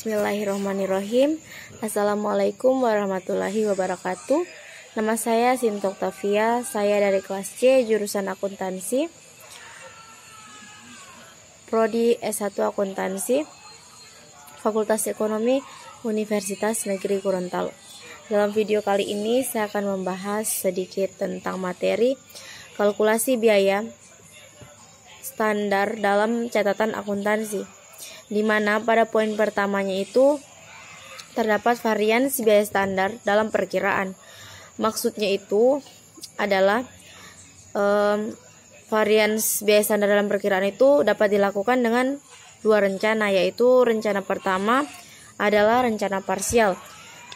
Bismillahirrahmanirrahim. Assalamualaikum warahmatullahi wabarakatuh. Nama saya Sinta Oktavia. Saya dari kelas C, jurusan akuntansi, Prodi S1 Akuntansi, Fakultas Ekonomi, Universitas Negeri Gorontalo. Dalam video kali ini saya akan membahas sedikit tentang materi kalkulasi biaya standar dalam catatan akuntansi, di mana pada poin pertamanya itu terdapat varians biaya standar dalam perkiraan. Maksudnya itu adalah varians biaya standar dalam perkiraan itu dapat dilakukan dengan dua rencana, yaitu rencana pertama adalah rencana parsial.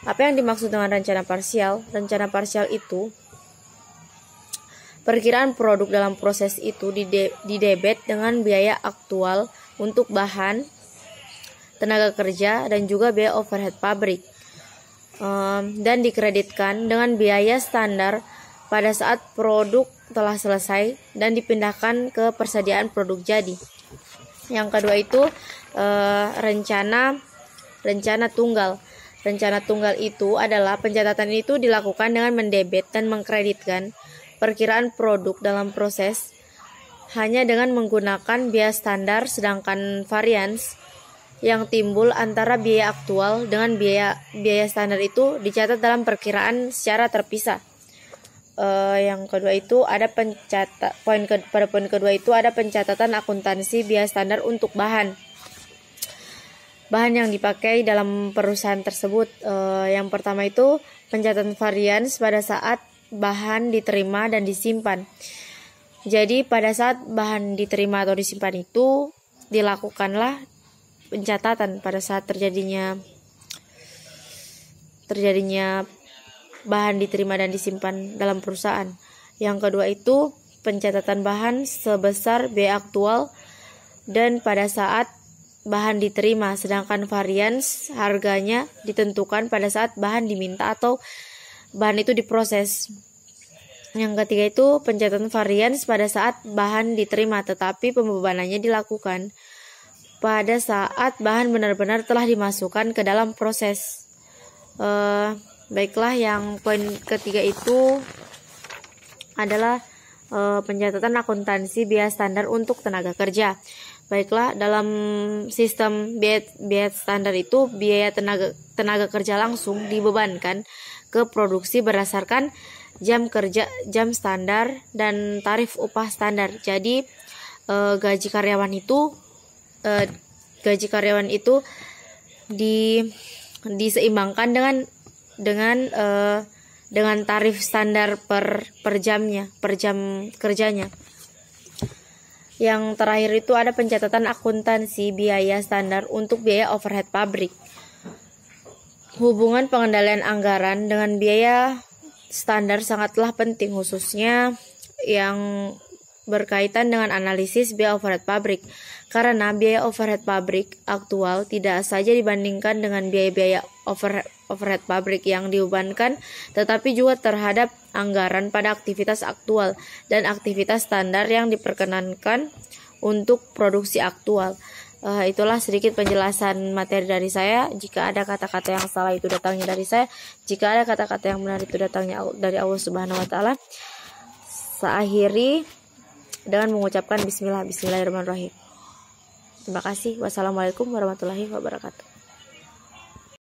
Apa yang dimaksud dengan rencana parsial? Rencana parsial itu perkiraan produk dalam proses itu didebet dengan biaya aktual untuk bahan, tenaga kerja, dan juga biaya overhead pabrik, dan dikreditkan dengan biaya standar pada saat produk telah selesai dan dipindahkan ke persediaan produk jadi. Yang kedua itu rencana tunggal. Rencana tunggal itu adalah pencatatan itu dilakukan dengan mendebet dan mengkreditkan perkiraan produk dalam proses hanya dengan menggunakan biaya standar, sedangkan varians yang timbul antara biaya aktual dengan biaya standar itu dicatat dalam perkiraan secara terpisah. Yang kedua itu ada pada poin kedua itu ada pencatatan akuntansi biaya standar untuk bahan yang dipakai dalam perusahaan tersebut. Yang pertama itu pencatatan varians pada saat bahan diterima dan disimpan. Jadi pada saat bahan diterima atau disimpan itu dilakukanlah pencatatan pada saat terjadinya bahan diterima dan disimpan dalam perusahaan. Yang kedua itu pencatatan bahan sebesar biaya aktual dan pada saat bahan diterima, sedangkan varians harganya ditentukan pada saat bahan diminta atau bahan itu diproses. Yang ketiga itu pencatatan varians pada saat bahan diterima tetapi pembebanannya dilakukan pada saat bahan benar-benar telah dimasukkan ke dalam proses. Baiklah, yang poin ketiga itu adalah pencatatan akuntansi biaya standar untuk tenaga kerja. Baiklah, dalam sistem biaya standar itu biaya tenaga kerja langsung dibebankan ke produksi berdasarkan jam kerja, jam standar, dan tarif upah standar. Jadi gaji karyawan itu diseimbangkan dengan tarif standar per jam kerjanya. Yang terakhir itu ada pencatatan akuntansi biaya standar untuk biaya overhead pabrik. Hubungan pengendalian anggaran dengan biaya standar sangatlah penting, khususnya yang berkaitan dengan analisis biaya overhead pabrik, karena biaya overhead pabrik aktual tidak saja dibandingkan dengan biaya-biaya overhead pabrik yang dibebankan, tetapi juga terhadap anggaran pada aktivitas aktual dan aktivitas standar yang diperkenankan untuk produksi aktual. Itulah sedikit penjelasan materi dari saya. Jika ada kata-kata yang salah itu datangnya dari saya. Jika ada kata-kata yang benar itu datangnya dari Allah Subhanahu wa taala. Saya akhiri dengan mengucapkan bismillahirrahmanirrahim. Terima kasih. Wassalamualaikum warahmatullahi wabarakatuh.